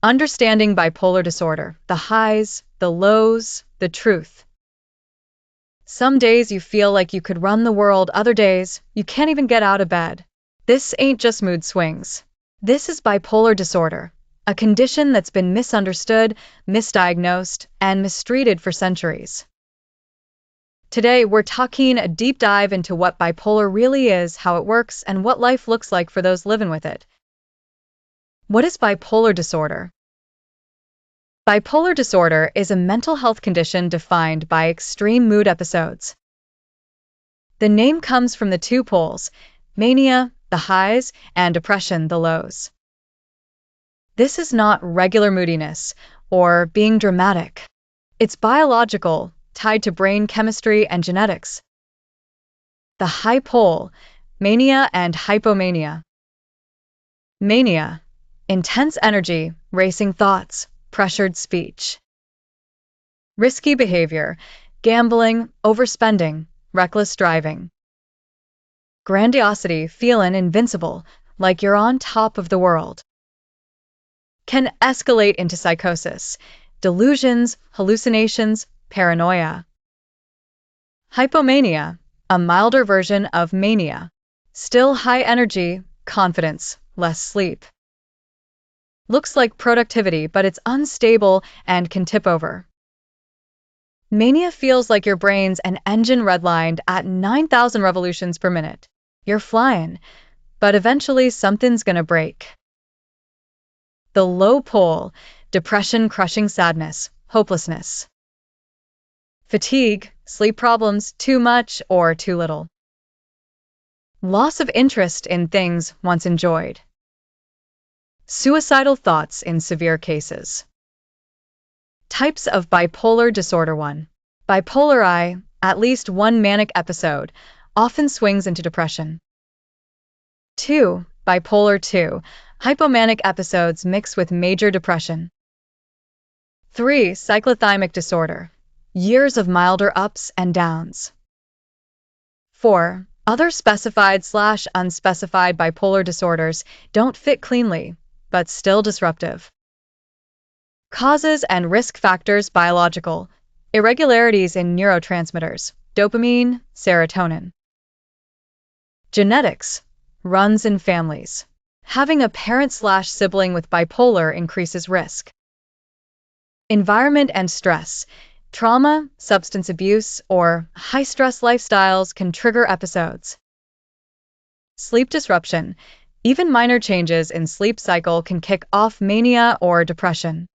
Understanding bipolar disorder, the highs, the lows, the truth. Some days you feel like you could run the world, other days, you can't even get out of bed. This ain't just mood swings. This is bipolar disorder, a condition that's been misunderstood, misdiagnosed, and mistreated for centuries. Today, we're taking a deep dive into what bipolar really is, how it works, and what life looks like for those living with it. What is bipolar disorder? Bipolar disorder is a mental health condition defined by extreme mood episodes. The name comes from the two poles, mania, the highs, and depression, the lows. This is not regular moodiness or being dramatic. It's biological, tied to brain chemistry and genetics. The high pole, mania and hypomania. Mania, intense energy, racing thoughts, pressured speech. Risky behavior, gambling, overspending, reckless driving. Grandiosity, feeling invincible, like you're on top of the world. Can escalate into psychosis, delusions, hallucinations, paranoia. Hypomania, a milder version of mania. Still high energy, confidence, less sleep. Looks like productivity, but it's unstable and can tip over. Mania feels like your brain's an engine redlined at 9,000 revolutions per minute. You're flying, but eventually something's gonna break. The low pole, depression, crushing sadness, hopelessness. Fatigue, sleep problems, too much or too little. Loss of interest in things once enjoyed. Suicidal thoughts in severe cases. Types of bipolar disorder. 1. Bipolar I, at least one manic episode, often swings into depression. 2. Bipolar II, hypomanic episodes mix with major depression. 3. Cyclothymic disorder, years of milder ups and downs. 4. Other specified/unspecified bipolar disorders don't fit cleanly, but still disruptive. Causes and risk factors. Biological, irregularities in neurotransmitters, dopamine, serotonin. Genetics, runs in families. Having a parent/sibling with bipolar increases risk. Environment and stress, trauma, substance abuse, or high-stress lifestyles can trigger episodes. Sleep disruption, even minor changes in sleep cycle can kick off mania or depression.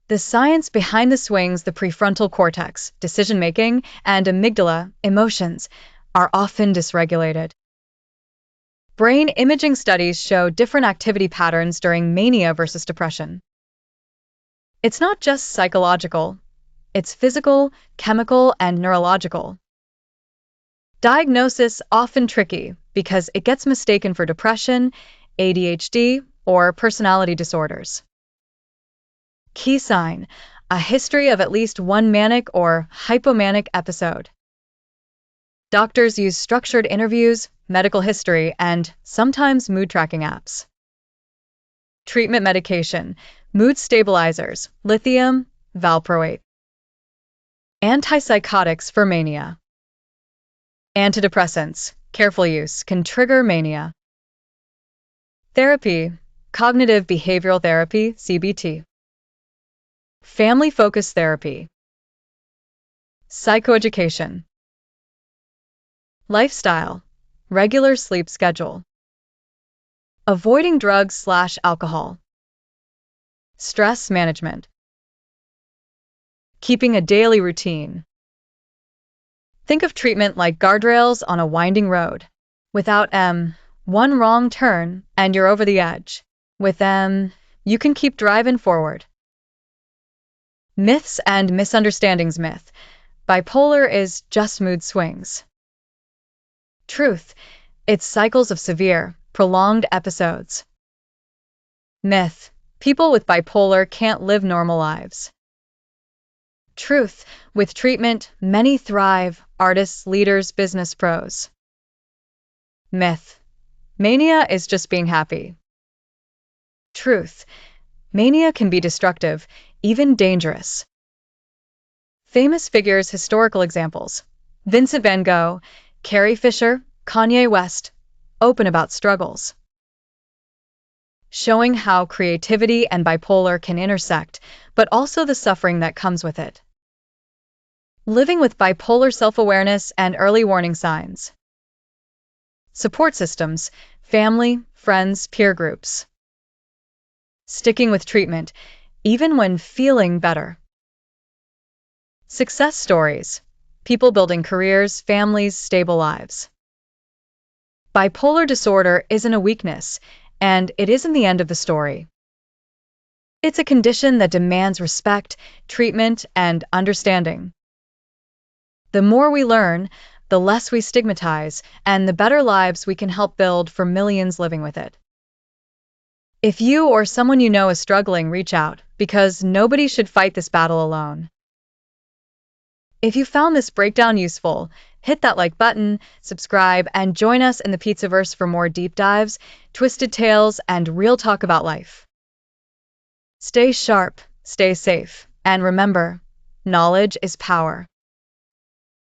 The science behind the swings, the prefrontal cortex, decision-making, and amygdala, emotions, are often dysregulated. Brain imaging studies show different activity patterns during mania versus depression. It's not just psychological, it's physical, chemical, and neurological. Diagnosis often tricky because it gets mistaken for depression, ADHD, or personality disorders. Key sign, a history of at least one manic or hypomanic episode. Doctors use structured interviews, medical history, and sometimes mood tracking apps. Treatment medication, mood stabilizers, lithium, valproate. Antipsychotics for mania. Antidepressants, careful use, can trigger mania. Therapy, cognitive behavioral therapy, CBT. Family-focused therapy. Psychoeducation. Lifestyle, regular sleep schedule. Avoiding drugs/alcohol. Stress management. Keeping a daily routine. Think of treatment like guardrails on a winding road. Without one wrong turn and you're over the edge. With them, you can keep driving forward. Myths and misunderstandings. Myth, bipolar is just mood swings. Truth, it's cycles of severe, prolonged episodes. Myth, people with bipolar can't live normal lives. Truth, with treatment, many thrive, artists, leaders, business pros. Myth, mania is just being happy. Truth, Mania can be destructive, even dangerous. Famous figures, historical examples: Vincent van Gogh, Carrie Fisher, Kanye West, open about struggles, showing how creativity and bipolar can intersect, but also the suffering that comes with it. Living with bipolar self-awareness and early warning signs. Support systems: family, friends, peer groups. Sticking with treatment, even when feeling better. Success stories: people building careers, families, stable lives. Bipolar disorder isn't a weakness, and it isn't the end of the story. It's a condition that demands respect, treatment, and understanding. The more we learn, the less we stigmatize, and the better lives we can help build for millions living with it. If you or someone you know is struggling, reach out, because nobody should fight this battle alone. If you found this breakdown useful, hit that like button, subscribe, and join us in the Pizzaverse for more deep dives, twisted tales, and real talk about life. Stay sharp, stay safe, and remember, knowledge is power.